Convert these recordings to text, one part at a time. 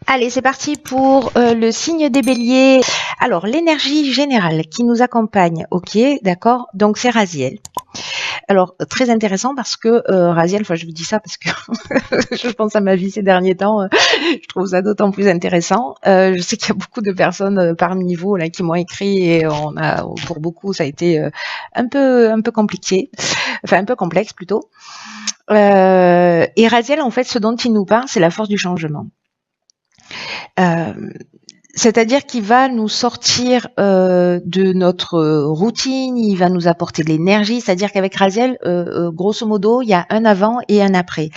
Allez, c'est parti pour le signe des béliers. Alors, l'énergie générale qui nous accompagne, ok, d'accord, donc c'est Raziel. Alors, très intéressant parce que Raziel, enfin je vous dis ça parce que je pense à ma vie ces derniers temps, je trouve ça d'autant plus intéressant. Je sais qu'il y a beaucoup de personnes parmi vous là qui m'ont écrit et pour beaucoup ça a été un peu compliqué, enfin un peu complexe plutôt. Et Raziel, en fait, ce dont il nous parle, c'est la force du changement. Euh, C'est-à-dire qu'il va nous sortir de notre routine, il va nous apporter de l'énergie. C'est-à-dire qu'avec Raziel, grosso modo, il y a un avant et un après.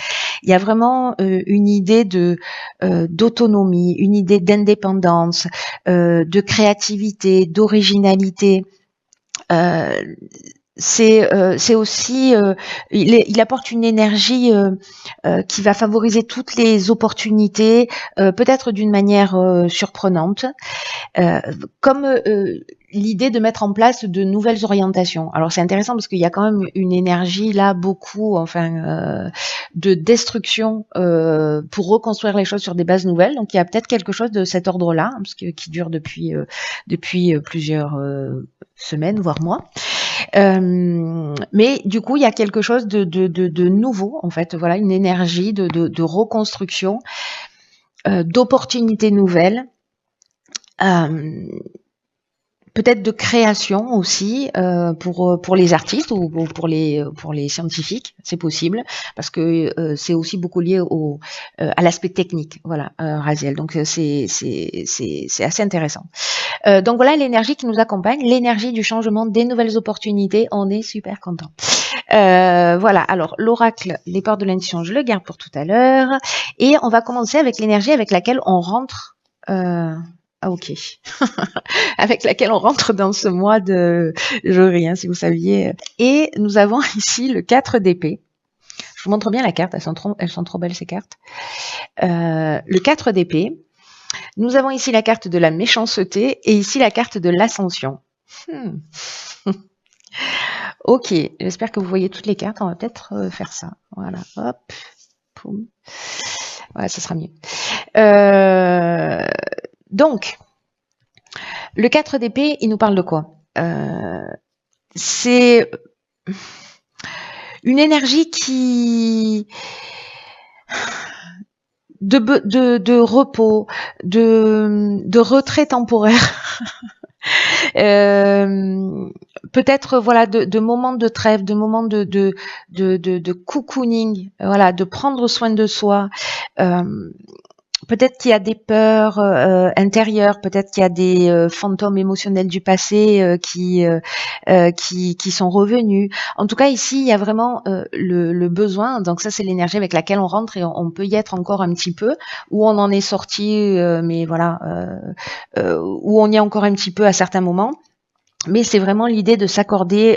Il y a vraiment une idée de d'autonomie, une idée d'indépendance, de créativité, d'originalité. Euh, c'est aussi il apporte une énergie qui va favoriser toutes les opportunités, peut-être d'une manière surprenante, euh, comme l'idée de mettre en place de nouvelles orientations. Alors c'est intéressant parce qu'il y a quand même une énergie là, beaucoup, de destruction pour reconstruire les choses sur des bases nouvelles. Donc il y a peut-être quelque chose de cet ordre-là, parce que qui dure depuis plusieurs semaines, voire mois. Mais du coup, il y a quelque chose de nouveau, en fait. Voilà, une énergie de reconstruction, d'opportunités nouvelles. Peut-être de création aussi pour les artistes ou pour les scientifiques, c'est possible parce que c'est aussi beaucoup lié à l'aspect technique, voilà, Raziel. Donc c'est assez intéressant. Donc voilà l'énergie qui nous accompagne, l'énergie du changement, des nouvelles opportunités. On est super content. Voilà. Alors l'oracle, les portes de l'intuition, je le garde pour tout à l'heure et on va commencer avec l'énergie avec laquelle on rentre. Ah ok. Avec laquelle on rentre dans ce mois de juillet, hein, si vous saviez. Et nous avons ici le 4 d'épée. Je vous montre bien la carte, elles sont trop belles ces cartes. Le 4 d'épée. Nous avons ici la carte de la méchanceté et ici la carte de l'ascension. Ok, j'espère que vous voyez toutes les cartes. On va peut-être faire ça. Voilà, hop, poum. Ouais, ça sera mieux. Donc, le 4 d'épée, il nous parle de quoi? C'est une énergie qui de repos, de retrait temporaire, peut-être voilà de moments de trêve, de moments de cocooning, voilà, de prendre soin de soi. Peut-être qu'il y a des peurs intérieures, peut-être qu'il y a des fantômes émotionnels du passé qui sont revenus. En tout cas, ici, il y a vraiment le besoin. Donc ça, c'est l'énergie avec laquelle on rentre et on peut y être encore un petit peu, où on en est sorti, mais voilà, où on y est encore un petit peu à certains moments. Mais c'est vraiment l'idée de s'accorder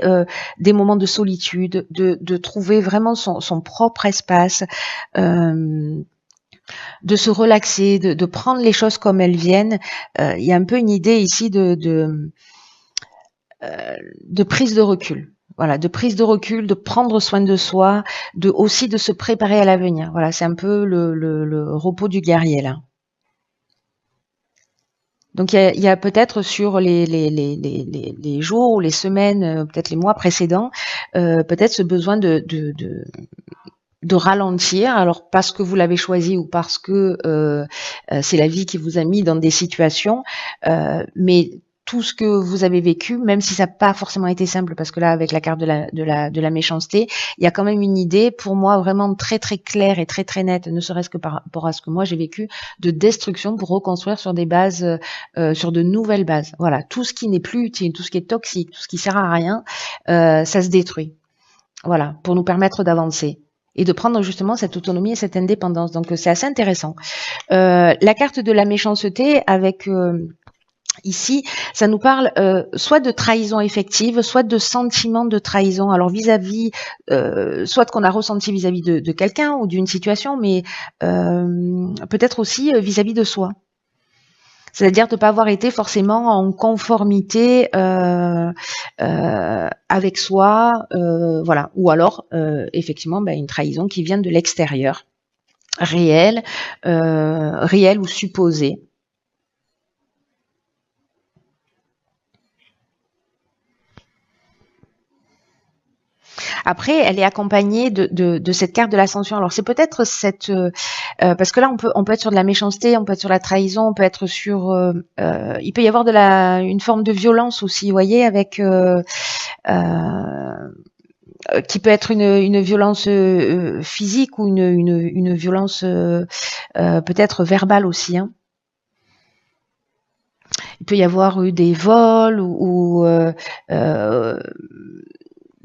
des moments de solitude, de trouver vraiment son propre espace. De se relaxer, de prendre les choses comme elles viennent. Il y a un peu une idée ici de prise de recul. Voilà, de prise de recul, de prendre soin de soi, aussi de se préparer à l'avenir. Voilà, c'est un peu le repos du guerrier là. Donc il y a peut-être sur les jours ou les semaines, peut-être les mois précédents, peut-être ce besoin de ralentir, alors parce que vous l'avez choisi ou parce que c'est la vie qui vous a mis dans des situations, mais tout ce que vous avez vécu, même si ça n'a pas forcément été simple, parce que là, avec la carte de la méchanceté, il y a quand même une idée, pour moi, vraiment très très claire et très très nette, ne serait-ce que par rapport à ce que moi j'ai vécu, de destruction pour reconstruire sur des bases, sur de nouvelles bases. Voilà, tout ce qui n'est plus utile, tout ce qui est toxique, tout ce qui sert à rien, ça se détruit. Voilà, pour nous permettre d'avancer et de prendre justement cette autonomie et cette indépendance. Donc c'est assez intéressant. La carte de la méchanceté avec ici, ça nous parle soit de trahison effective, soit de sentiment de trahison. Alors vis-à-vis, soit qu'on a ressenti vis-à-vis de quelqu'un ou d'une situation, mais peut-être aussi vis-à-vis de soi. C'est-à-dire de ne pas avoir été forcément en conformité avec soi, voilà. Ou alors, effectivement, une trahison qui vient de l'extérieur. réel, réel ou supposé. Après, elle est accompagnée de cette carte de l'ascension. Alors c'est peut-être cette parce que là on peut être sur de la méchanceté, on peut être sur la trahison, on peut être sur il peut y avoir une forme de violence aussi, vous voyez, avec qui peut être une violence physique ou une violence peut-être verbale aussi. Hein. Il peut y avoir eu des vols ou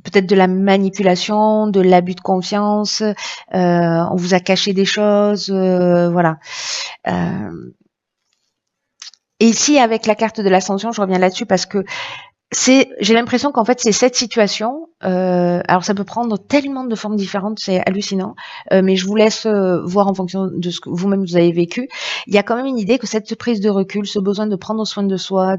peut-être de la manipulation, de l'abus de confiance, on vous a caché des choses, voilà. Et ici, avec la carte de l'ascension, je reviens là-dessus parce que j'ai l'impression qu'en fait c'est cette situation. Alors ça peut prendre tellement de formes différentes, c'est hallucinant. Mais je vous laisse voir en fonction de ce que vous-même vous avez vécu. Il y a quand même une idée que cette prise de recul, ce besoin de prendre soin de soi,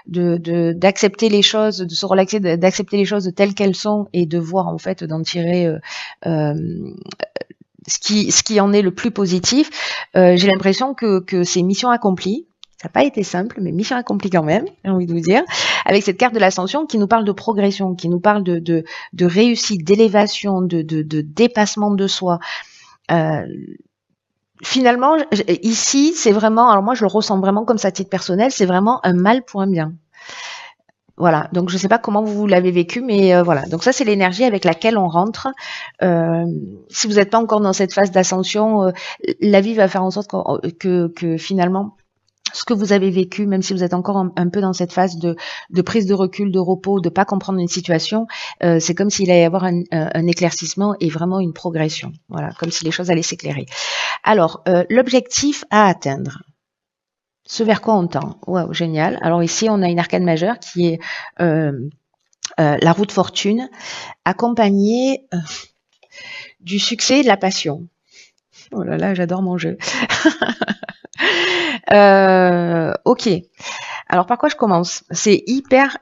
d'accepter les choses, de se relaxer, d'accepter les choses telles qu'elles sont et de voir en fait d'en tirer ce qui en est le plus positif. J'ai l'impression que c'est mission accomplie. Ça n'a pas été simple, mais mission accomplie quand même, j'ai envie de vous dire, avec cette carte de l'ascension qui nous parle de progression, qui nous parle de réussite, d'élévation, de dépassement de soi. Finalement, ici, c'est vraiment, alors moi je le ressens vraiment comme ça à titre personnel, c'est vraiment un mal pour un bien. Voilà, donc je ne sais pas comment vous l'avez vécu, mais voilà. Donc ça, c'est l'énergie avec laquelle on rentre. Si vous n'êtes pas encore dans cette phase d'ascension, la vie va faire en sorte que finalement, ce que vous avez vécu, même si vous êtes encore un peu dans cette phase de prise de recul, de repos, de pas comprendre une situation, c'est comme s'il allait y avoir un éclaircissement et vraiment une progression. Voilà, comme si les choses allaient s'éclairer. Alors, l'objectif à atteindre. Ce vers quoi on tend. Waouh, génial. Alors ici, on a une arcane majeure qui est la roue de fortune, accompagnée du succès et de la passion. Oh là là, j'adore mon jeu. Ok. Alors par quoi je commence? C'est hyper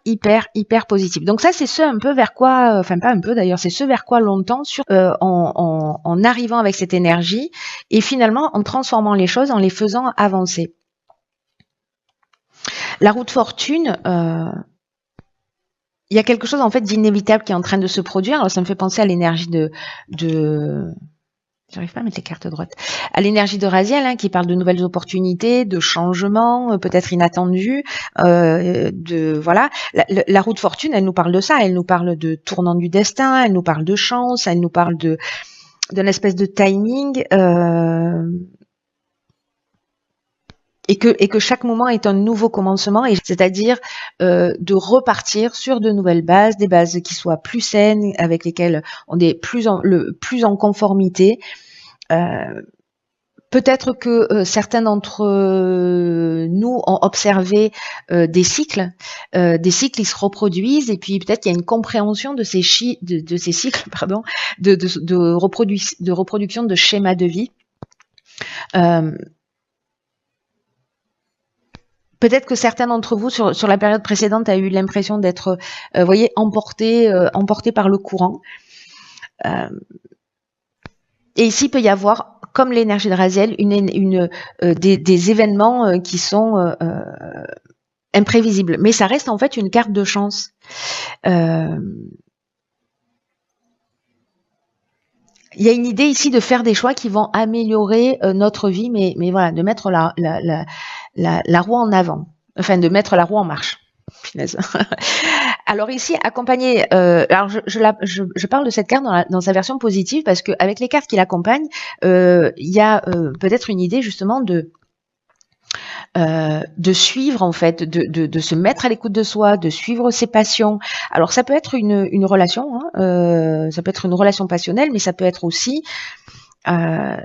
positif. Donc ça, c'est ce un peu vers quoi, enfin pas un peu d'ailleurs, c'est ce vers quoi l'on tend en arrivant avec cette énergie et finalement en transformant les choses, en les faisant avancer. La roue de fortune, il y a quelque chose en fait d'inévitable qui est en train de se produire. Alors ça me fait penser à l'énergie de j'arrive pas à mettre les cartes droites. À l'énergie de Raziel, hein, qui parle de nouvelles opportunités, de changements, peut-être inattendus, voilà. La roue de fortune, elle nous parle de ça. Elle nous parle de tournant du destin. Elle nous parle de chance. Elle nous parle d'une espèce de timing. Et que chaque moment est un nouveau commencement, c'est-à-dire de repartir sur de nouvelles bases, des bases qui soient plus saines, avec lesquelles on est plus en conformité. Peut-être que certains d'entre nous ont observé des cycles ils se reproduisent, et puis peut-être qu'il y a une compréhension de ces cycles, pardon, de reproduction de schémas de vie. Peut-être que certains d'entre vous, sur la période précédente, a eu l'impression d'être, voyez, emporté par le courant. Et ici, il peut y avoir, comme l'énergie de Raziel, des événements qui sont imprévisibles. Mais ça reste en fait une carte de chance. Il y a une idée ici de faire des choix qui vont améliorer notre vie, mais voilà, de mettre la roue en avant, enfin de mettre la roue en marche. Alors ici, accompagné, alors je parle de cette carte dans sa version positive parce qu'avec les cartes qui l'accompagnent, il y a peut-être une idée justement de suivre en fait, de se mettre à l'écoute de soi, de suivre ses passions. Alors ça peut être une relation, hein, ça peut être une relation passionnelle, mais ça peut être aussi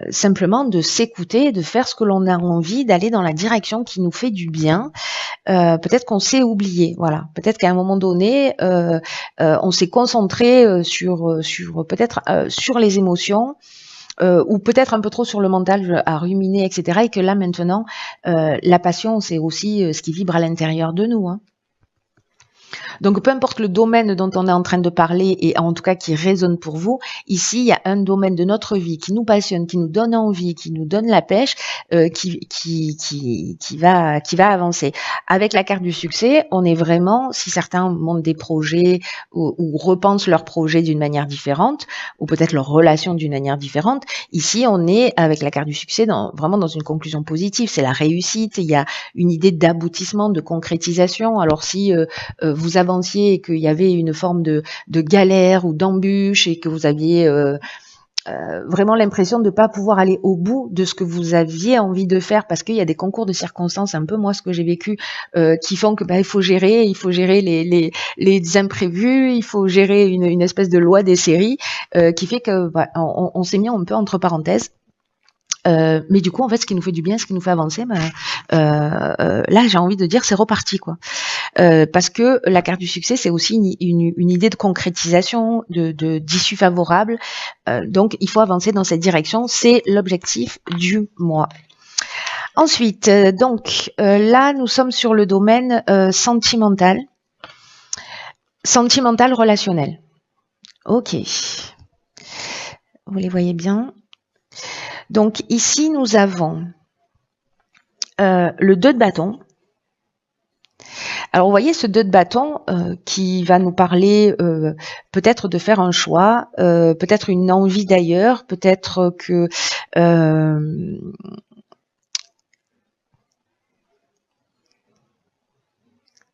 simplement de s'écouter, de faire ce que l'on a envie, d'aller dans la direction qui nous fait du bien. Peut-être qu'on s'est oublié, voilà. Peut-être qu'à un moment donné, on s'est concentré sur peut-être sur les émotions. Ou peut-être un peu trop sur le mental, à ruminer, etc. Et que là maintenant, la passion, c'est aussi ce qui vibre à l'intérieur de nous. Hein. Donc, peu importe le domaine dont on est en train de parler et en tout cas qui résonne pour vous, ici, il y a un domaine de notre vie qui nous passionne, qui nous donne envie, qui nous donne la pêche, qui va avancer. Avec la carte du succès, on est vraiment, si certains montent des projets ou repensent leurs projets d'une manière différente, ou peut-être leur relation d'une manière différente, ici, on est avec la carte du succès vraiment dans une conclusion positive. C'est la réussite, il y a une idée d'aboutissement, de concrétisation. Alors si vous avanciez et qu'il y avait une forme de galère ou d'embûche et que vous aviez vraiment l'impression de ne pas pouvoir aller au bout de ce que vous aviez envie de faire parce qu'il y a des concours de circonstances, un peu moi ce que j'ai vécu, qui font que il faut gérer les imprévus, il faut gérer une espèce de loi des séries qui fait que on s'est mis un peu entre parenthèses. Mais du coup, en fait, ce qui nous fait du bien, ce qui nous fait avancer, là, j'ai envie de dire, c'est reparti, quoi. Parce que la carte du succès, c'est aussi une idée de concrétisation, d'issue favorable. Donc, il faut avancer dans cette direction. C'est l'objectif du mois. Ensuite, là, nous sommes sur le domaine sentimental relationnel. Ok. Vous les voyez bien. Donc ici, nous avons le 2 de bâton. Alors, vous voyez ce 2 de bâton qui va nous parler peut-être de faire un choix, peut-être une envie d'ailleurs, peut-être que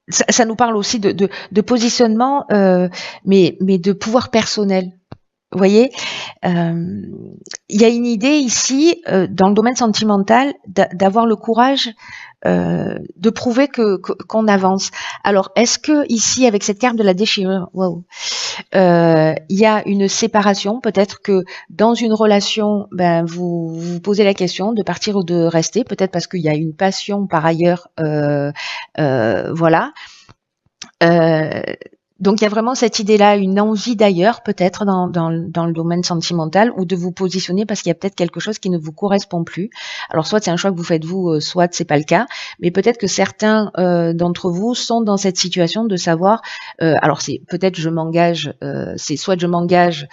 ça nous parle aussi de positionnement, mais de pouvoir personnel. Vous voyez, il y a une idée ici, dans le domaine sentimental, d'avoir le courage de prouver qu'on avance. Alors, est-ce que ici, avec cette carte de la déchirure, waouh, il y a une séparation? Peut-être que dans une relation, vous vous posez la question de partir ou de rester, peut-être parce qu'il y a une passion par ailleurs, voilà. Donc il y a vraiment cette idée-là, une envie d'ailleurs peut-être dans le domaine sentimental ou de vous positionner parce qu'il y a peut-être quelque chose qui ne vous correspond plus. Alors soit c'est un choix que vous faites vous, soit c'est pas le cas, mais peut-être que certains d'entre vous sont dans cette situation de savoir. Alors c'est peut-être je m'engage, c'est soit je m'engage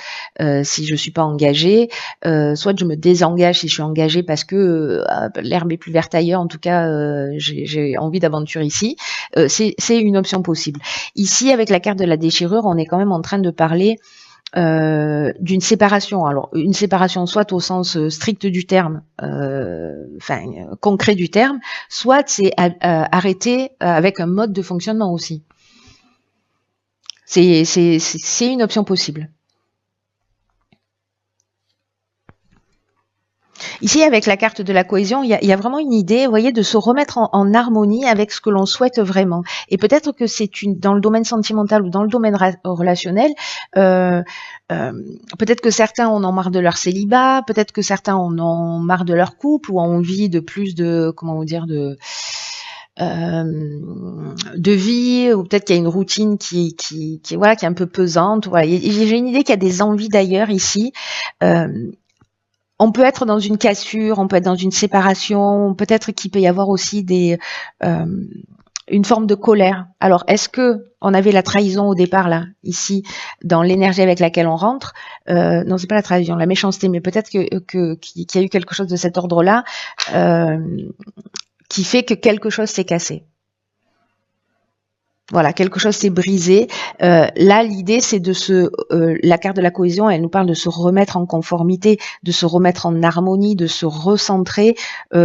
si je suis pas engagée, soit je me désengage si je suis engagée parce que l'herbe est plus verte ailleurs. En tout cas, j'ai envie d'aventure ici. C'est une option possible. Ici, avec la carte de la déchirure, on est quand même en train de parler d'une séparation. Alors, une séparation soit au sens strict du terme, concret du terme, soit c'est arrêter avec un mode de fonctionnement aussi. C'est une option possible. Ici, avec la carte de la cohésion, il y a vraiment une idée, vous voyez, de se remettre en harmonie avec ce que l'on souhaite vraiment. Et peut-être que c'est dans le domaine sentimental ou dans le domaine relationnel, peut-être que certains en ont marre de leur célibat, peut-être que certains en ont marre de leur couple ou ont envie de plus de, comment vous dire, de vie, ou peut-être qu'il y a une routine qui est un peu pesante. Voilà, j'ai une idée qu'il y a des envies d'ailleurs ici. On peut être dans une cassure, on peut être dans une séparation, peut-être qu'il peut y avoir aussi une forme de colère. Alors, est-ce que on avait la trahison au départ là, ici, dans l'énergie avec laquelle on rentre? Non, c'est pas la trahison, la méchanceté, mais peut-être qu'il y a eu quelque chose de cet ordre-là qui fait que quelque chose s'est cassé. Voilà, quelque chose s'est brisé. Là, l'idée, c'est la carte de la cohésion, elle nous parle de se remettre en conformité, de se remettre en harmonie, de se recentrer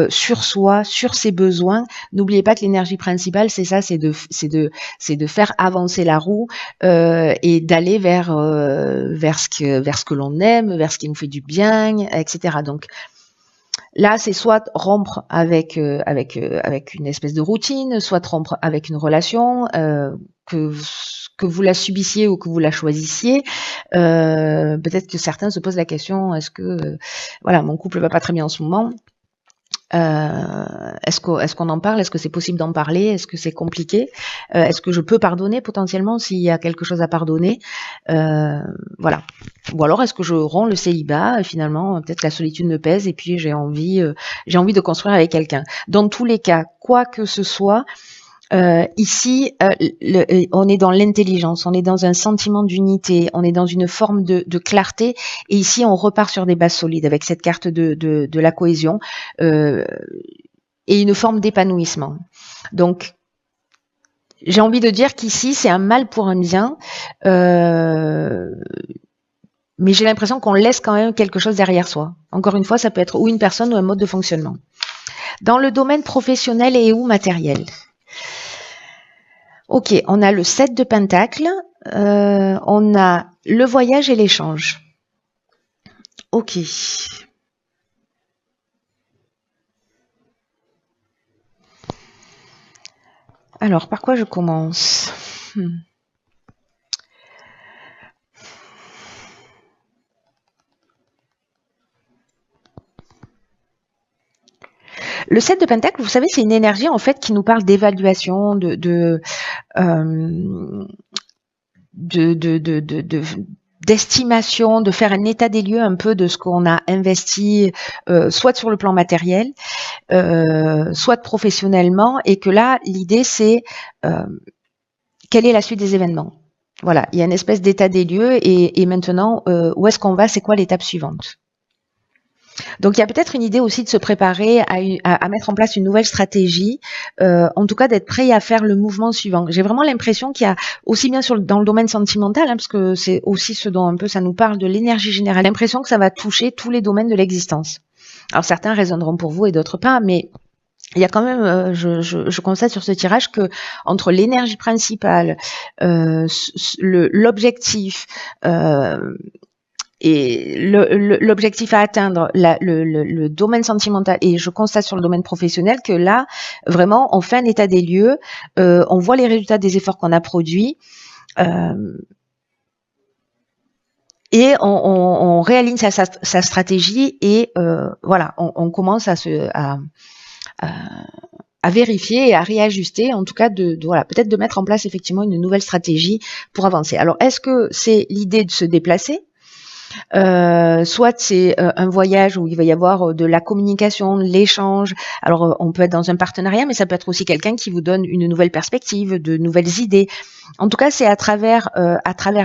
sur soi, sur ses besoins. N'oubliez pas que l'énergie principale, c'est ça, c'est de faire avancer la roue et d'aller vers ce que l'on aime, vers ce qui nous fait du bien, etc. Donc là, c'est soit rompre avec une espèce de routine, soit rompre avec une relation, que vous la subissiez ou que vous la choisissiez. Peut-être que certains se posent la question, est-ce que voilà, mon couple va pas très bien en ce moment? Est-ce qu'on en parle? Est-ce que c'est possible d'en parler? Est-ce que c'est compliqué? Est-ce que je peux pardonner potentiellement s'il y a quelque chose à pardonner? Voilà. Ou alors est-ce que je romps le célibat et finalement peut-être la solitude me pèse et puis j'ai envie de construire avec quelqu'un. Dans tous les cas, quoi que ce soit, Ici, on est dans l'intelligence, on est dans un sentiment d'unité, on est dans une forme de clarté. Et ici, on repart sur des bases solides avec cette carte de la cohésion et une forme d'épanouissement. Donc, j'ai envie de dire qu'ici, c'est un mal pour un bien, mais j'ai l'impression qu'on laisse quand même quelque chose derrière soi. Encore une fois, ça peut être ou une personne ou un mode de fonctionnement. Dans le domaine professionnel et ou matériel. Ok, on a le 7 de Pentacle, on a le voyage et l'échange. Ok. Alors, par quoi je commence? Le 7 de Pentacle, vous savez, c'est une énergie en fait qui nous parle d'évaluation, d'estimation, de faire un état des lieux un peu de ce qu'on a investi, soit sur le plan matériel, soit professionnellement, et que là, l'idée c'est quelle est la suite des événements. Voilà, il y a une espèce d'état des lieux et maintenant, où est-ce qu'on va, c'est quoi l'étape suivante. Donc il y a peut-être une idée aussi de se préparer à mettre en place une nouvelle stratégie, en tout cas d'être prêt à faire le mouvement suivant. J'ai vraiment l'impression qu'il y a aussi bien dans le domaine sentimental, parce que c'est aussi ce dont un peu ça nous parle de l'énergie générale, l'impression que ça va toucher tous les domaines de l'existence. Alors certains résonneront pour vous et d'autres pas, mais il y a quand même, je constate sur ce tirage que entre l'énergie principale, l'objectif, et l'objectif à atteindre, le domaine sentimental, et je constate sur le domaine professionnel que là, vraiment, on fait un état des lieux, on voit les résultats des efforts qu'on a produits, et on réaligne sa stratégie, et voilà, on commence à vérifier et à réajuster, en tout cas voilà, peut-être de mettre en place effectivement une nouvelle stratégie pour avancer. Alors, est-ce que c'est l'idée de se déplacer? Soit c'est un voyage où il va y avoir de la communication, de l'échange. Alors on peut être dans un partenariat, mais ça peut être aussi quelqu'un qui vous donne une nouvelle perspective, de nouvelles idées. En tout cas, c'est à travers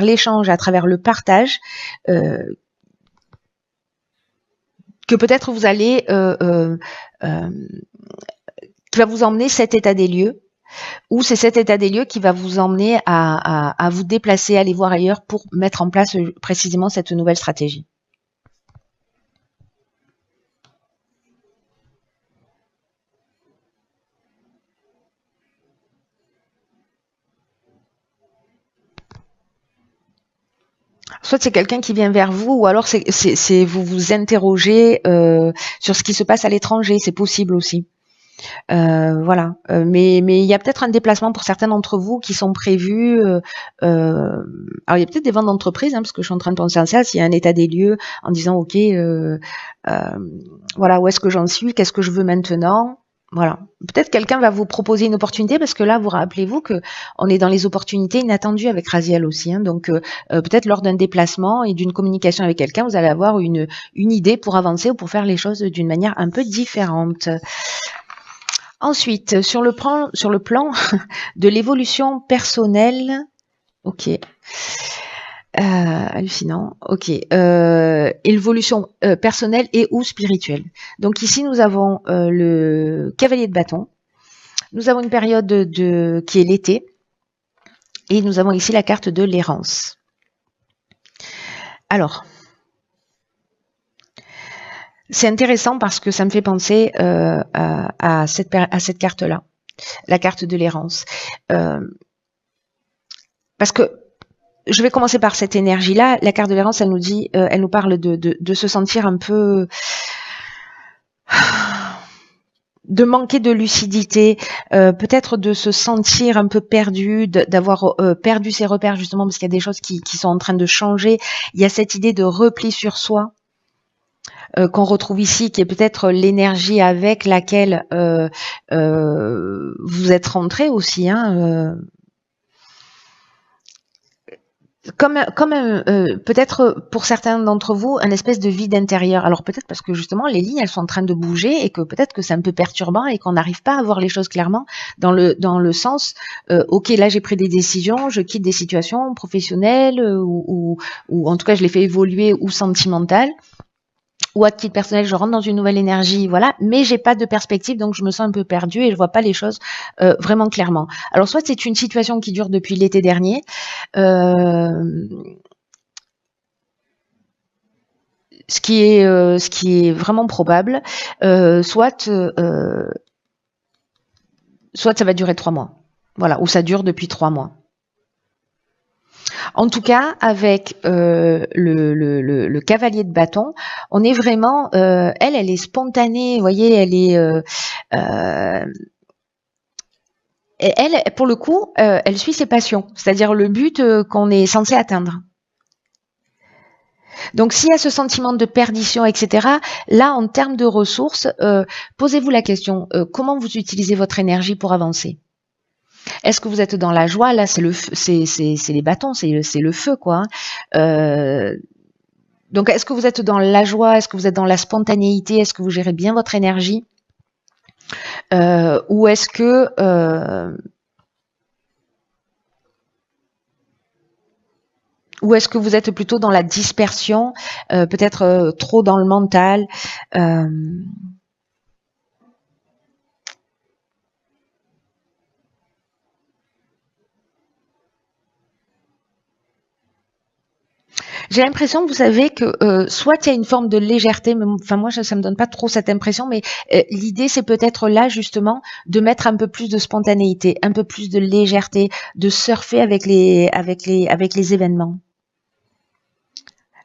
l'échange, à travers le partage, que peut-être vous allez qui va vous emmener cet état des lieux, ou c'est cet état des lieux qui va vous emmener à vous déplacer, aller voir ailleurs pour mettre en place précisément cette nouvelle stratégie. Soit c'est quelqu'un qui vient vers vous, ou alors c'est vous vous interrogez sur ce qui se passe à l'étranger, c'est possible aussi. Voilà. Mais il y a peut-être un déplacement pour certains d'entre vous qui sont prévus. Alors il y a peut-être des ventes d'entreprise, parce que je suis en train de penser à ça. S'il y a un état des lieux en disant ok, voilà, où est-ce que j'en suis, qu'est-ce que je veux maintenant. Voilà. Peut-être quelqu'un va vous proposer une opportunité, parce que là, vous rappelez-vous que on est dans les opportunités inattendues avec Raziel aussi. Donc, peut-être lors d'un déplacement et d'une communication avec quelqu'un, vous allez avoir une idée pour avancer ou pour faire les choses d'une manière un peu différente. Ensuite, sur le plan de l'évolution personnelle, ok. Hallucinant. Ok. Évolution personnelle et ou spirituelle. Donc ici, nous avons le cavalier de bâton. Nous avons une période qui est l'été. Et nous avons ici la carte de l'errance. Alors, c'est intéressant parce que ça me fait penser à cette carte-là, la carte de l'errance. Parce que je vais commencer par cette énergie-là. La carte de l'errance, elle nous dit, elle nous parle de se sentir un peu, de manquer de lucidité, peut-être de se sentir un peu perdu, d'avoir perdu ses repères justement parce qu'il y a des choses qui sont en train de changer. Il y a cette idée de repli sur soi qu'on retrouve ici, qui est peut-être l'énergie avec laquelle vous êtes rentré aussi. peut-être pour certains d'entre vous, un espèce de vide intérieur. Alors peut-être parce que justement les lignes elles sont en train de bouger et que peut-être que c'est un peu perturbant et qu'on n'arrive pas à voir les choses clairement dans le sens ok, là j'ai pris des décisions, je quitte des situations professionnelles ou en tout cas je les fais évoluer ou sentimentales. Ou à titre personnel, je rentre dans une nouvelle énergie, voilà, mais j'ai pas de perspective, donc je me sens un peu perdue et je vois pas les choses vraiment clairement. Alors soit c'est une situation qui dure depuis l'été dernier, euh, ce qui est vraiment probable, soit ça va durer 3 mois, voilà, ou ça dure depuis 3 mois. En tout cas, avec le cavalier de bâton, on est vraiment, elle est spontanée, vous voyez, euh, elle, pour le coup, elle suit ses passions, c'est-à-dire le but qu'on est censé atteindre. Donc, s'il y a ce sentiment de perdition, etc., là, en termes de ressources, posez-vous la question, comment vous utilisez votre énergie pour avancer? Est-ce que vous êtes dans la joie? Là, c'est les bâtons, c'est le feu, quoi. Donc, est-ce que vous êtes dans la joie? Est-ce que vous êtes dans la spontanéité? Est-ce que vous gérez bien votre énergie? Ou est-ce que vous êtes plutôt dans la dispersion, peut-être trop dans le mental? J'ai l'impression, vous savez, que soit il y a une forme de légèreté, mais enfin moi ça me donne pas trop cette impression, mais l'idée c'est peut-être là justement de mettre un peu plus de spontanéité, un peu plus de légèreté, de surfer avec les événements,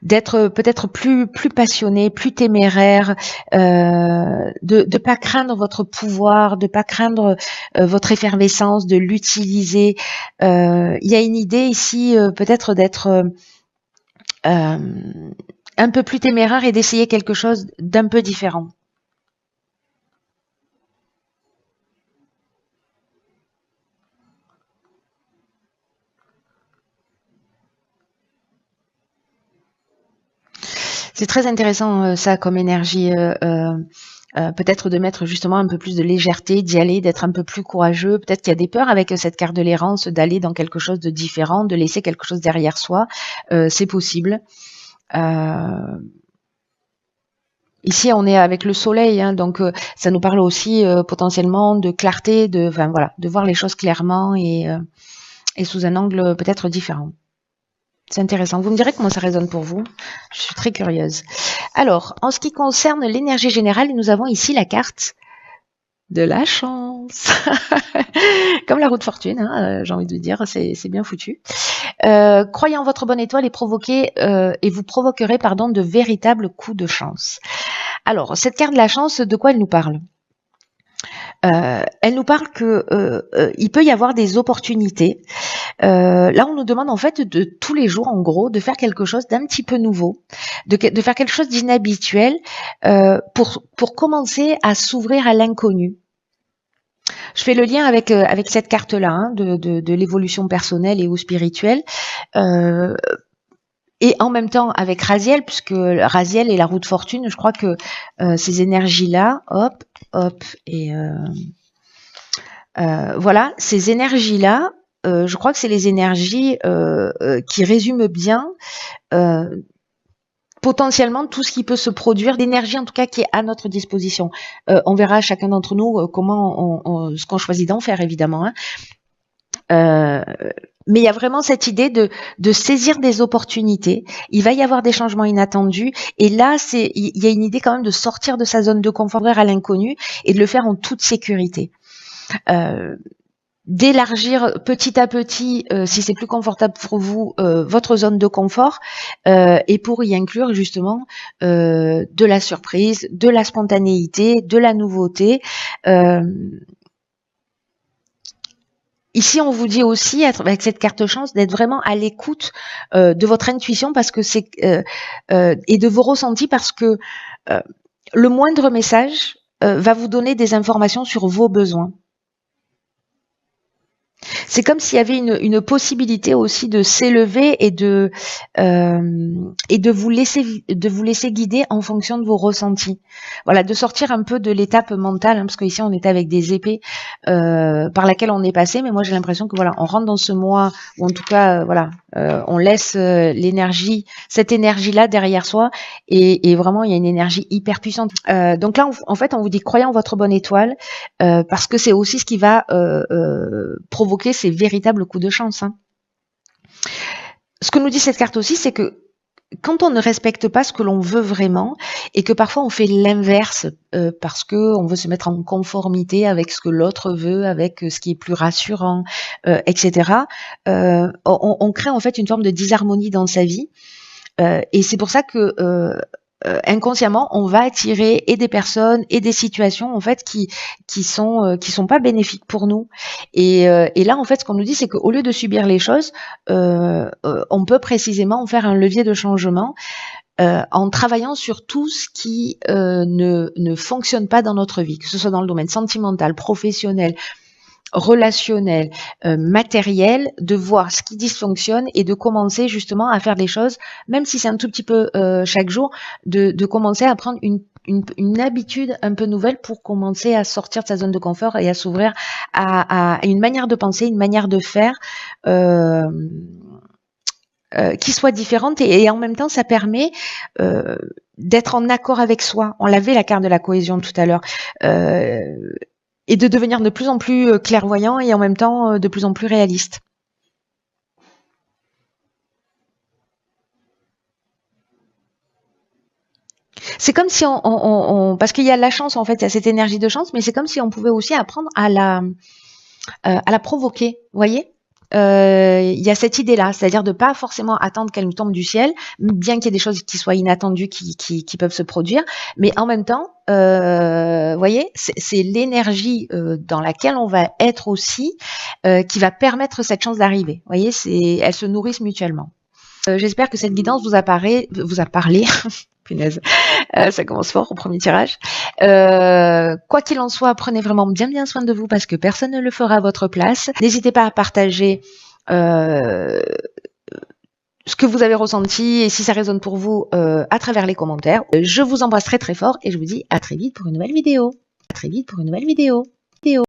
d'être peut-être plus passionné, plus téméraire, de pas craindre votre pouvoir, de pas craindre votre effervescence, de l'utiliser. Il y a une idée ici peut-être d'être un peu plus téméraire et d'essayer quelque chose d'un peu différent. C'est très intéressant ça comme énergie. Peut-être de mettre justement un peu plus de légèreté, d'y aller, d'être un peu plus courageux. Peut-être qu'il y a des peurs avec cette carte de l'errance, d'aller dans quelque chose de différent, de laisser quelque chose derrière soi. C'est possible. Ici, on est avec le soleil, hein, donc ça nous parle aussi potentiellement de clarté, enfin voilà, de voir les choses clairement et sous un angle peut-être différent. C'est intéressant. Vous me direz comment ça résonne pour vous. Je suis très curieuse. Alors, en ce qui concerne l'énergie générale, nous avons ici la carte de la chance. Comme la roue de fortune, hein, j'ai envie de dire, c'est bien foutu. Croyez en votre bonne étoile et vous provoquerez de véritables coups de chance. Alors, cette carte de la chance, de quoi elle nous parle? Elle nous parle que il peut y avoir des opportunités. Là, on nous demande en fait de tous les jours, en gros, de faire quelque chose d'un petit peu nouveau, de faire quelque chose d'inhabituel pour commencer à s'ouvrir à l'inconnu. Je fais le lien avec cette carte-là, hein, de l'évolution personnelle et ou spirituelle. Et en même temps avec Raziel, puisque Raziel est la roue de fortune, je crois que ces énergies-là, hop, et voilà, ces énergies-là, je crois que c'est les énergies qui résument bien potentiellement tout ce qui peut se produire, d'énergie en tout cas qui est à notre disposition. On verra chacun d'entre nous comment ce qu'on choisit d'en faire évidemment. Hein. Mais il y a vraiment cette idée de saisir des opportunités. Il va y avoir des changements inattendus. Et là, il y a une idée quand même de sortir de sa zone de confort à l'inconnu et de le faire en toute sécurité. D'élargir petit à petit, si c'est plus confortable pour vous, votre zone de confort, et pour y inclure justement de la surprise, de la spontanéité, de la nouveauté. Ici, on vous dit aussi, avec cette carte chance, d'être vraiment à l'écoute de votre intuition parce que et de vos ressentis parce que le moindre message va vous donner des informations sur vos besoins. C'est comme s'il y avait une possibilité aussi de s'élever et de vous laisser guider en fonction de vos ressentis. Voilà, de sortir un peu de l'étape mentale, hein, parce qu'ici on était avec des épées par laquelle on est passé, mais moi j'ai l'impression que voilà, on rentre dans ce mois, ou en tout cas voilà, on laisse l'énergie, cette énergie-là derrière soi, et vraiment il y a une énergie hyper puissante. Donc là, en fait, on vous dit croyez en votre bonne étoile, parce que c'est aussi ce qui va provoquer ces véritables coups de chance, hein. Ce que nous dit cette carte aussi, c'est que quand on ne respecte pas ce que l'on veut vraiment et que parfois on fait l'inverse parce que on veut se mettre en conformité avec ce que l'autre veut, avec ce qui est plus rassurant, etc. On crée en fait une forme de disharmonie dans sa vie et c'est pour ça que inconsciemment, on va attirer et des personnes et des situations en fait qui sont pas bénéfiques pour nous. Et là, en fait, ce qu'on nous dit, c'est qu'au lieu de subir les choses, on peut précisément en faire un levier de changement en travaillant sur tout ce qui ne fonctionne pas dans notre vie, que ce soit dans le domaine sentimental, professionnel, relationnel, matériel, de voir ce qui dysfonctionne et de commencer justement à faire des choses, même si c'est un tout petit peu chaque jour, de commencer à prendre une habitude un peu nouvelle pour commencer à sortir de sa zone de confort et à s'ouvrir à une manière de penser, une manière de faire qui soit différente et en même temps ça permet d'être en accord avec soi. On l'avait la carte de la cohésion tout à l'heure. Et de devenir de plus en plus clairvoyant et en même temps de plus en plus réaliste. C'est comme si parce qu'il y a la chance en fait, il y a cette énergie de chance, mais c'est comme si on pouvait aussi apprendre à la provoquer, vous voyez. Il y a cette idée-là, c'est-à-dire de pas forcément attendre qu'elle nous tombe du ciel, bien qu'il y ait des choses qui soient inattendues qui peuvent se produire, mais en même temps, voyez, c'est l'énergie dans laquelle on va être aussi qui va permettre cette chance d'arriver. Voyez, elles se nourrissent mutuellement. J'espère que cette guidance vous a parlé. Punaise, ça commence fort au premier tirage. Quoi qu'il en soit, prenez vraiment bien soin de vous parce que personne ne le fera à votre place. N'hésitez pas à partager ce que vous avez ressenti et si ça résonne pour vous à travers les commentaires. Je vous embrasse très fort et je vous dis à très vite pour une nouvelle vidéo. À très vite pour une nouvelle vidéo.